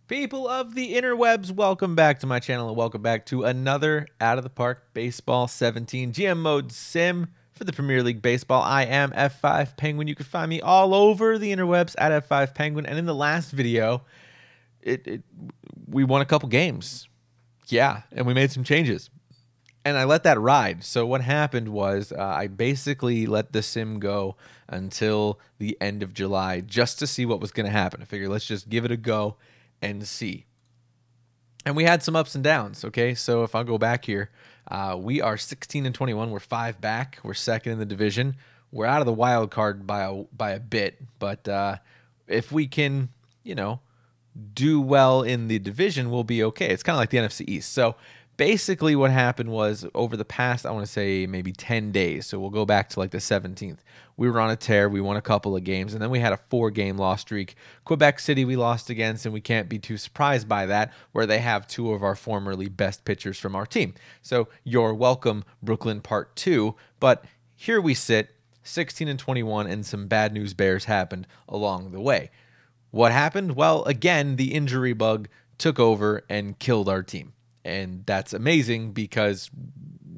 People of the interwebs, welcome back to my channel and welcome back to another Out of the Park Baseball 17 GM Mode Sim for the Premier League Baseball. I am F5 Penguin. You can find me all over the interwebs at F5 Penguin. And in the last video, we won a couple games. Yeah, and we made some changes. And I let that ride. So what happened was I basically let the sim go until the end of July just to see what was going to happen. I figured let's just give it a go and see. And we had some ups and downs, okay? So if I'll go back here, we are 16 and 21. We're 5 back. We're second in the division. We're out of the wild card by a bit, but if we can, do well in the division, we'll be okay. It's kind of like the NFC East. So basically what happened was over the past, I want to say maybe 10 days, so we'll go back to like the 17th, we were on a tear. We won a couple of games, and then we had a 4-game loss streak. Quebec City we lost against, and we can't be too surprised by that, where they have 2 of our formerly best pitchers from our team. So you're welcome, Brooklyn Part 2. But here we sit, 16 and 21, and some bad news bears happened along the way. What happened? Well, again, the injury bug took over and killed our team. And that's amazing because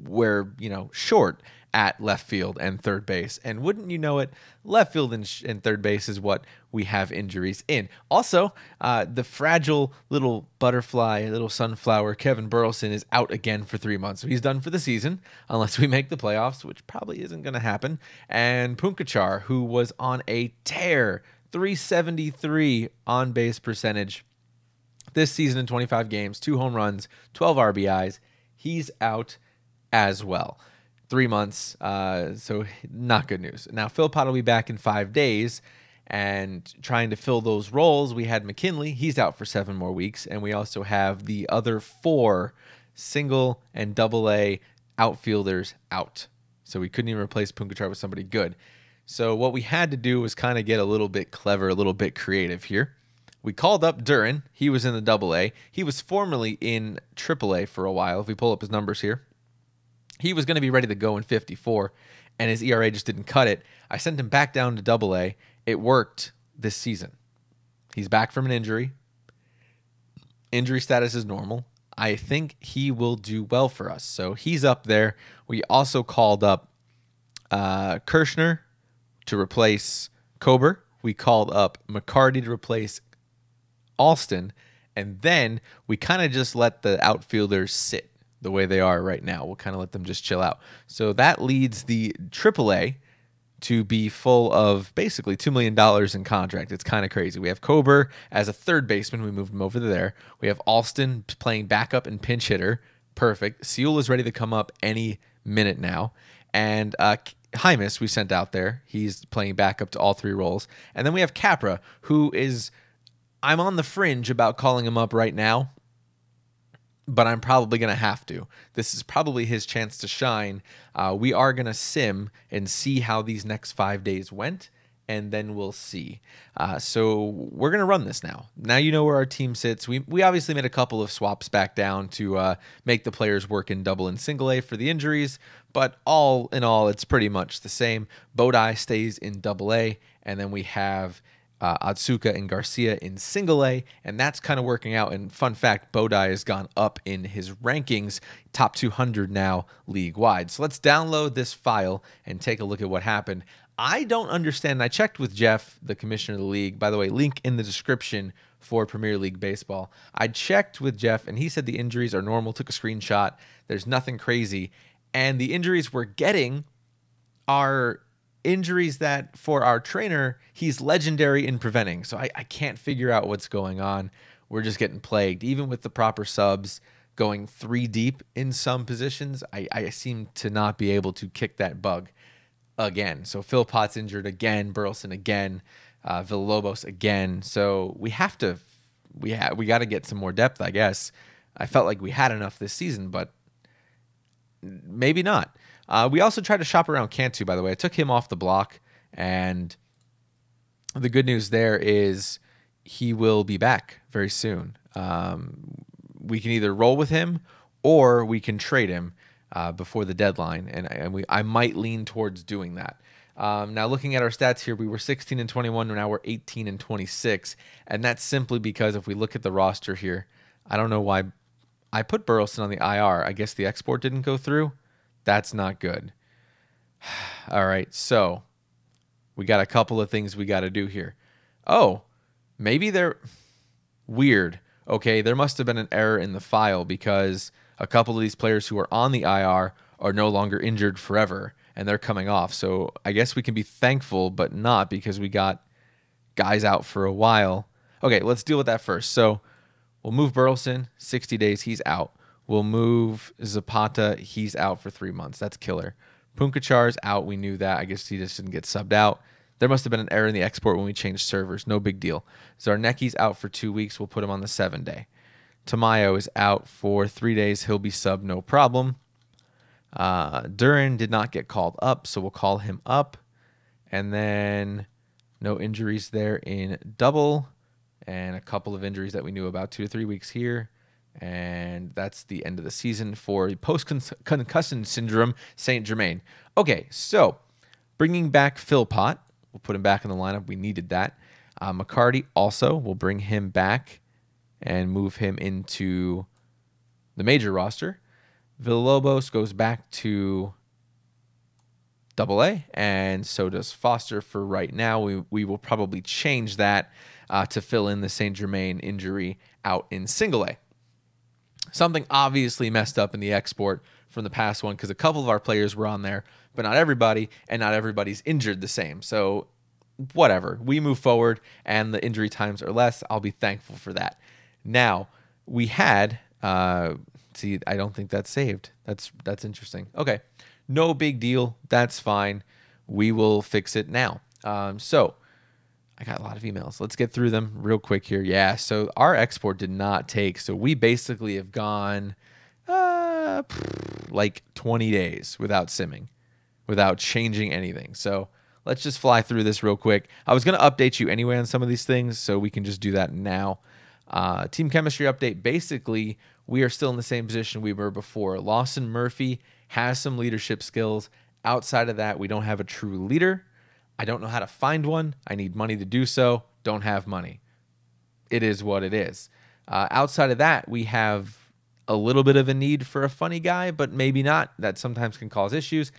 we're, short at left field and third base. And wouldn't you know it, left field and third base is what we have injuries in. Also, the fragile little butterfly, little sunflower, Kevin Burleson, is out again for 3 months. So he's done for the season, unless we make the playoffs, which probably isn't going to happen. And Punkachar, who was on a tear, 373 on-base percentage this season in 25 games, 2 home runs, 12 RBIs. He's out as well. 3 months, so not good news. Now, Philpott will be back in 5 days, and trying to fill those roles, we had McKinley. He's out for 7 more weeks, and we also have the other 4 single and double A outfielders out. So we couldn't even replace Punkachar with somebody good. So what we had to do was kind of get a little bit clever, a little bit creative here. We called up Duran. He was in the AA. He was formerly in AAA for a while. If we pull up his numbers here, he was going to be ready to go in 54, and his ERA just didn't cut it. I sent him back down to AA. It worked this season. He's back from an injury. Injury status is normal. I think he will do well for us. So he's up there. We also called up Kirshner to replace Kober. We called up McCarty to replace Alston, and then we kind of just let the outfielders sit the way they are right now. We'll kind of let them just chill out. So that leads the AAA to be full of basically $2 million in contract. It's kind of crazy. We have Kober as a third baseman. We moved him over there. We have Alston playing backup and pinch hitter. Perfect. Sewell is ready to come up any minute now. And Hymas we sent out there. He's playing backup to all 3 roles. And then we have Capra, who is, I'm on the fringe about calling him up right now, but I'm probably going to have to. This is probably his chance to shine. We are going to sim and see how these next 5 days went, and then we'll see. So we're going to run this now. Now you know where our team sits. We obviously made a couple of swaps back down to make the players work in double and single A for the injuries, but all in all, it's pretty much the same. Bodai stays in double A, and then we have Atsuka and Garcia in single A, and that's kind of working out. And fun fact, Bodai has gone up in his rankings, top 200 now league-wide. So let's download this file and take a look at what happened. I don't understand. I checked with Jeff, the commissioner of the league. By the way, link in the description for Premier League Baseball. I checked with Jeff, and he said the injuries are normal, took a screenshot. There's nothing crazy. And the injuries we're getting are injuries that for our trainer, he's legendary in preventing. So I can't figure out what's going on. We're just getting plagued. Even with the proper subs going 3 deep in some positions, I seem to not be able to kick that bug again. So Philpott's injured again, Burleson again, Villalobos again. So we got to get some more depth, I guess. I felt like we had enough this season, but maybe not. We also tried to shop around Cantu, by the way. I took him off the block, and the good news there is he will be back very soon. We can either roll with him or we can trade him before the deadline, and I might lean towards doing that. Now, looking at our stats here, we were 16 and 21, and now we're 18 and 26. And that's simply because if we look at the roster here, I don't know why I put Burleson on the IR. I guess the export didn't go through. That's not good. All right, so we got a couple of things we got to do here. Oh, maybe they're weird. Okay, there must have been an error in the file because a couple of these players who are on the IR are no longer injured forever, and they're coming off. So I guess we can be thankful, but not, because we got guys out for a while. Okay, let's deal with that first. So we'll move Burleson, 60 days, he's out. We'll move Zapata, he's out for 3 months. That's killer. Punkachar's out, we knew that. I guess he just didn't get subbed out. There must have been an error in the export when we changed servers. No big deal. Zarnecki's out for 2 weeks. We'll put him on the 7-day. Tamayo is out for 3 days. He'll be subbed, no problem. Duran did not get called up, so we'll call him up. And then no injuries there in double. And a couple of injuries that we knew about, 2 to 3 weeks here. And that's the end of the season for post-concussion syndrome, Saint Germain. Okay, so bringing back Philpott. We'll put him back in the lineup. We needed that. McCarty also, we'll bring him back and move him into the major roster. Villalobos goes back to AA, and so does Foster for right now. We will probably change that to fill in the Saint Germain injury out in single A. Something obviously messed up in the export from the past one because a couple of our players were on there, but not everybody, and not everybody's injured the same. So whatever. We move forward, and the injury times are less. I'll be thankful for that. Now, we had... see, I don't think that's saved. That's interesting. Okay. No big deal. That's fine. We will fix it now. So I got a lot of emails. Let's get through them real quick here. Yeah, so our export did not take. So we basically have gone like 20 days without simming, without changing anything. So let's just fly through this real quick. I was going to update you anyway on some of these things, so we can just do that now. Team chemistry update. Basically, we are still in the same position we were before. Lawson Murphy has some leadership skills. Outside of that, we don't have a true leader. I don't know how to find one. I need money to do so. Don't have money. It is what it is. Outside of that, we have a little bit of a need for a funny guy, but maybe not. That sometimes can cause issues.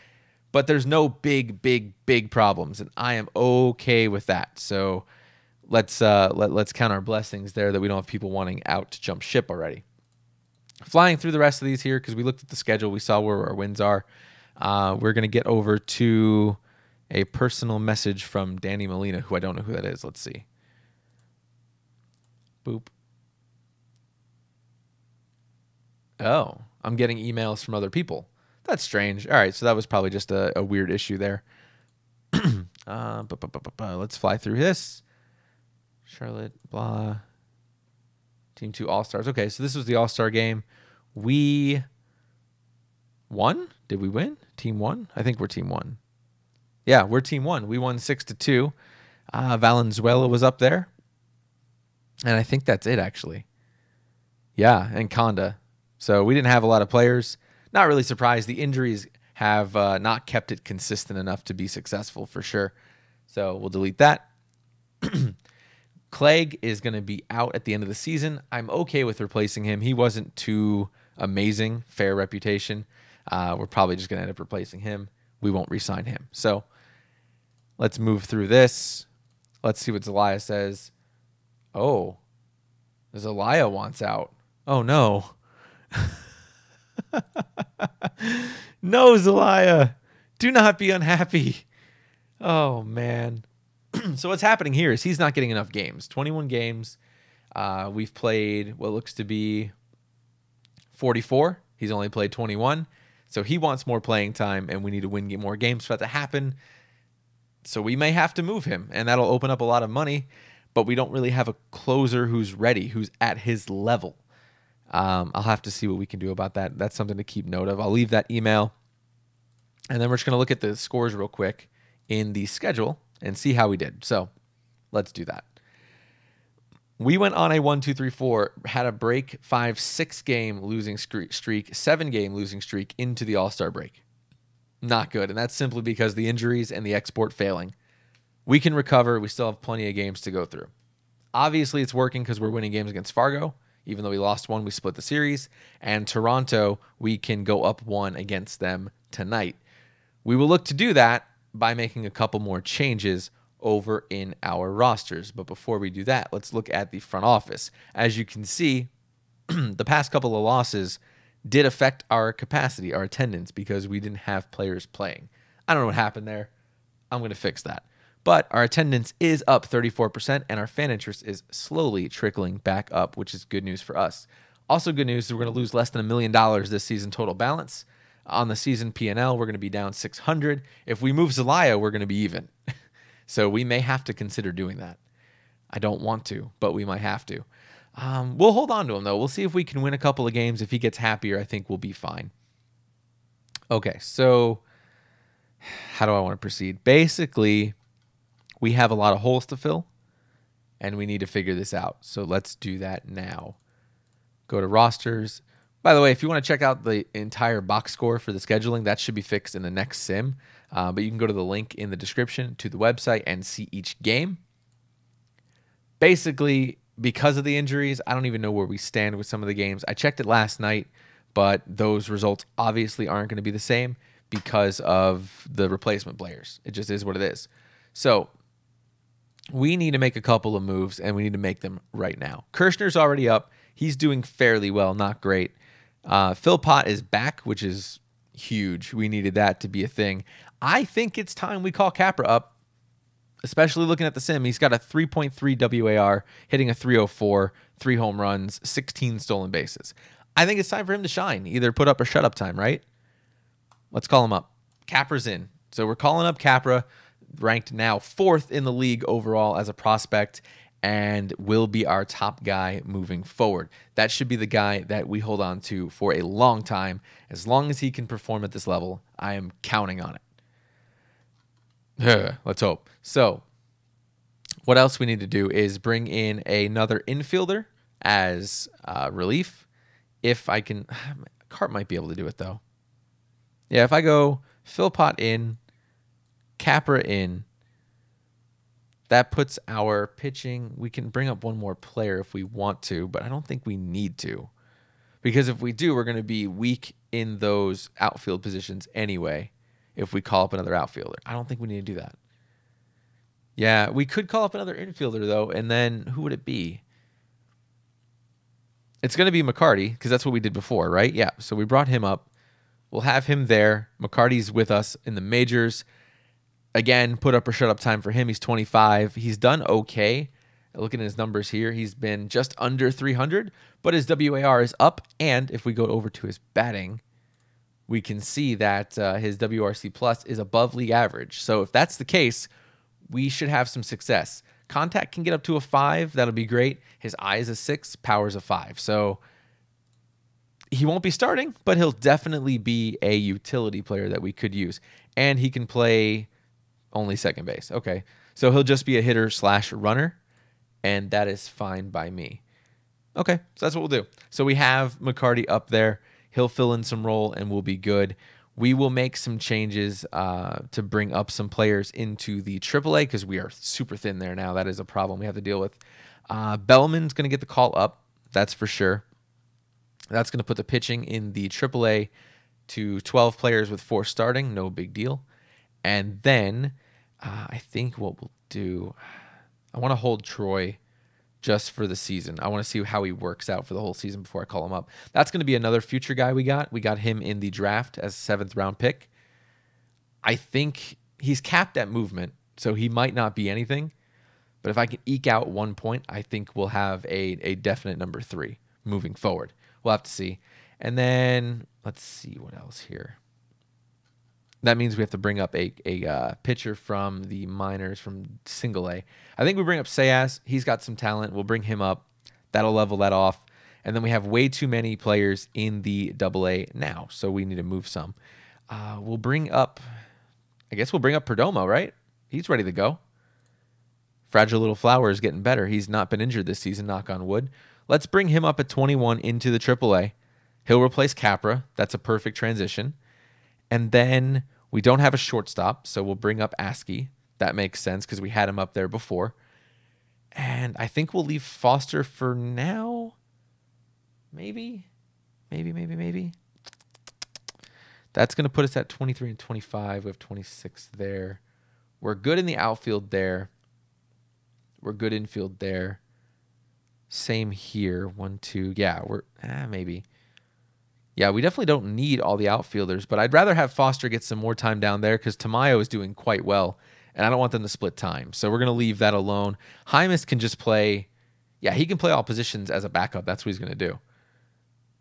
But there's no big problems, and I am okay with that. So let's count our blessings there that we don't have people wanting out to jump ship already. Flying through the rest of these here because we looked at the schedule. We saw where our wins are. We're going to get over to a personal message from Danny Molina, who I don't know who that is. Let's see. Boop. Oh, I'm getting emails from other people. That's strange. All right, so that was probably just a weird issue there. Let's fly through this. Charlotte, blah. Team 2 All-Stars. Okay, so this was the All-Star game. We won? Did we win? Team 1? I think we're Team 1. Yeah, we're Team 1. We won 6-2. Valenzuela was up there. And I think that's it, actually. Yeah, and Conda. So we didn't have a lot of players. Not really surprised. The injuries have not kept it consistent enough to be successful, for sure. So we'll delete that. Clegg is going to be out at the end of the season. I'm okay with replacing him. He wasn't too amazing. Fair reputation. We're probably just going to end up replacing him. We won't re-sign him. So let's move through this. Let's see what Zelaya says. Oh, Zelaya wants out. Oh, no. No, Zelaya. Do not be unhappy. Oh, man. So what's happening here is he's not getting enough games. 21 games. We've played what looks to be 44. He's only played 21. So he wants more playing time, and we need to win more games for that to happen. So we may have to move him, and that'll open up a lot of money, but we don't really have a closer who's ready, who's at his level. I'll have to see what we can do about that. That's something to keep note of. I'll leave that email, and then we're just going to look at the scores real quick in the schedule and see how we did. So let's do that. We went on a 1-2-3-4, had a break, 5-6 game losing streak, 7 game losing streak into the All-Star break. Not good. And that's simply because the injuries and the export failing. We can recover. We still have plenty of games to go through. Obviously, it's working because we're winning games against Fargo. Even though we lost one, we split the series. And Toronto, we can go up one against them tonight. We will look to do that by making a couple more changes over in our rosters. But before we do that, let's look at the front office. As you can see, the past couple of losses did affect our capacity, our attendance, because we didn't have players playing. I don't know what happened there. I'm going to fix that. But our attendance is up 34%, and our fan interest is slowly trickling back up, which is good news for us. Also good news is we're going to lose less than $1 million this season total balance. On the season P&L, we're going to be down 600. If we move Zelaya, we're going to be even. So we may have to consider doing that. I don't want to, but we might have to. We'll hold on to him, though. We'll see if we can win a couple of games. If he gets happier, I think we'll be fine. Okay, so how do I want to proceed? Basically, we have a lot of holes to fill, and we need to figure this out. So let's do that now. Go to rosters. By the way, if you want to check out the entire box score for the scheduling, that should be fixed in the next sim. But you can go to the link in the description to the website and see each game. Basically, because of the injuries, I don't even know where we stand with some of the games. I checked it last night, but those results obviously aren't going to be the same because of the replacement players. It just is what it is. So we need to make a couple of moves, and we need to make them right now. Kirshner's already up. He's doing fairly well, not great. Philpott is back, which is huge. We needed that to be a thing. I think it's time we call Capra up, especially looking at the sim. He's got a 3.3 WAR, hitting a 304, 3 home runs, 16 stolen bases. I think it's time for him to shine. Either put up or shut up time, right? Let's call him up. Capra's in. So we're calling up Capra, ranked now 4th in the league overall as a prospect, and will be our top guy moving forward. That should be the guy that we hold on to for a long time. As long as he can perform at this level, I am counting on it. Let's hope. So what else we need to do is bring in another infielder as relief. If I can, Cart might be able to do it though. Yeah, if I go Philpott in, Capra in, that puts our pitching. We can bring up one more player if we want to, but I don't think we need to. Because if we do, we're going to be weak in those outfield positions anyway if we call up another outfielder. I don't think we need to do that. Yeah, we could call up another infielder, though, and then who would it be? It's going to be McCarty, because that's what we did before, right? Yeah, so we brought him up. We'll have him there. McCarty's with us in the majors. Again, put up or shut up time for him. He's 25. He's done okay. Looking at his numbers here, he's been just under 300, but his WAR is up. And if we go over to his batting, we can see that his WRC plus is above league average. So if that's the case, we should have some success. Contact can get up to a 5. That'll be great. His eye is a 6, power's a 5. So he won't be starting, but he'll definitely be a utility player that we could use. And he can play only second base. Okay. So he'll just be a hitter / runner, and that is fine by me. Okay. So that's what we'll do. So we have McCarty up there. He'll fill in some role, and we'll be good. We will make some changes to bring up some players into the AAA because we are super thin there now. That is a problem we have to deal with. Bellman's going to get the call up. That's for sure. That's going to put the pitching in the AAA to 12 players with 4 starting. No big deal. And then I think what we'll do, I want to hold Troy just for the season. I want to see how he works out for the whole season before I call him up. That's going to be another future guy we got. We got him in the draft as a 7th round pick. I think he's capped at movement, so he might not be anything. But if I can eke out 1 point, I think we'll have a definite number 3 moving forward. We'll have to see. And then let's see what else here. That means we have to bring up a pitcher from the minors, from single A. I think we bring up Sayas. He's got some talent. We'll bring him up. That'll level that off. And then we have way too many players in the AA now, so we need to move some. We'll bring up, I guess we'll bring up Perdomo, right? He's ready to go. Fragile Little Flower is getting better. He's not been injured this season, knock on wood. Let's bring him up at 21 into the AAA. He'll replace Capra. That's a perfect transition. And then We don't have a shortstop, so we'll bring up ASCII. That makes sense because we had him up there before. And I think we'll leave Foster for now. Maybe. That's going to put us at 23 and 25. We have 26 there. We're good in the outfield there. We're good infield there. Same here. 1, 2. Yeah, we're maybe. Yeah, we definitely don't need all the outfielders, but I'd rather have Foster get some more time down there because Tamayo is doing quite well, and I don't want them to split time. So we're going to leave that alone. Hymas can just play. Yeah, he can play all positions as a backup. That's what he's going to do.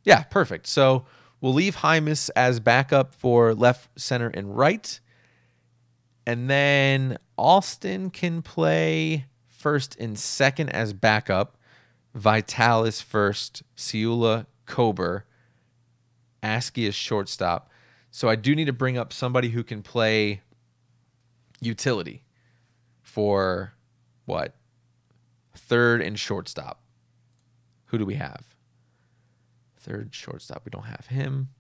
Yeah, perfect. So we'll leave Hymas as backup for left, center, and right. And then Alston can play first and second as backup. Vital is first. Ciula, Kober. ASCII is shortstop. So I do need to bring up somebody who can play utility for what? Third and shortstop. Who do we have? Third shortstop. We don't have him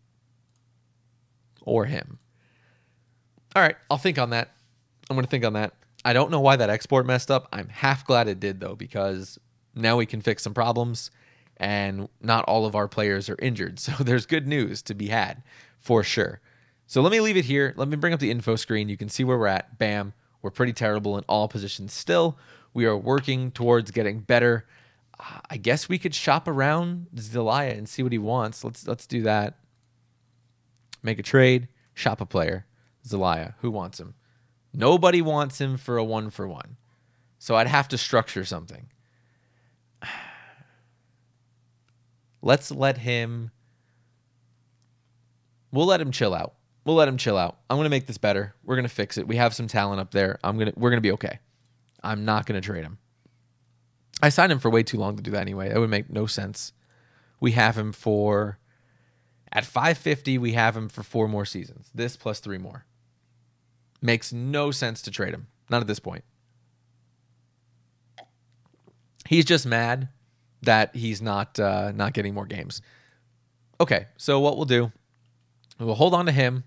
or him. All right, I'll think on that. I'm going to think on that. I don't know why that export messed up. I'm half glad it did, though, because now we can fix some problems, and not all of our players are injured. So there's good news to be had for sure. So let me leave it here. Let me bring up the info screen. You can see where we're at. Bam. We're pretty terrible in all positions still. We are working towards getting better. I guess we could shop around Zelaya and see what he wants. Let's do that. Make a trade. Shop a player. Zelaya. Who wants him? Nobody wants him for a 1-for-1. So I'd have to structure something. Let's let him. We'll let him chill out. I'm going to make this better. We're going to fix it. We have some talent up there. We're going to be okay. I'm not going to trade him. I signed him for way too long to do that anyway. That would make no sense. We have him for, at 550, we have him for 4 more seasons. This plus 3 more. Makes no sense to trade him. Not at this point. He's just mad that he's not getting more games. Okay, so what we'll do, we'll hold on to him.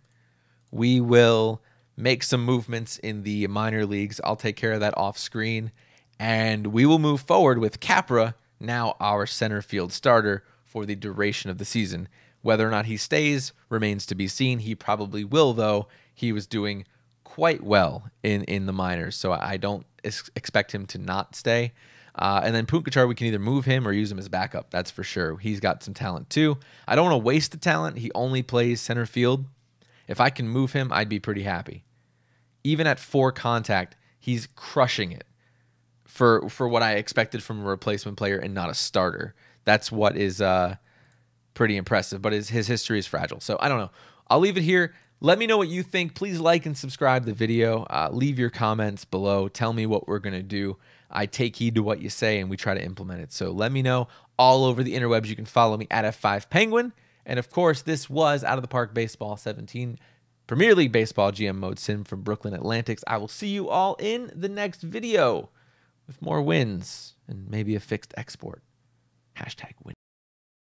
We will make some movements in the minor leagues. I'll take care of that off screen. And we will move forward with Capra, now our center field starter for the duration of the season. Whether or not he stays remains to be seen. He probably will, though. He was doing quite well in the minors, so I don't expect him to not stay. And then Punkachar, we can either move him or use him as backup. That's for sure. He's got some talent, too. I don't want to waste the talent. He only plays center field. If I can move him, I'd be pretty happy. Even at 4 contact, he's crushing it for what I expected from a replacement player and not a starter. That's what is pretty impressive, but his history is fragile. So I don't know. I'll leave it here. Let me know what you think. Please like and subscribe the video. Leave your comments below. Tell me what we're going to do. I take heed to what you say, and we try to implement it. So let me know all over the interwebs. You can follow me at F5Penguin. And, of course, this was Out of the Park Baseball 17, Premier League Baseball GM Mode Sim from Brooklyn Atlantics. I will see you all in the next video with more wins and maybe a fixed export. #win.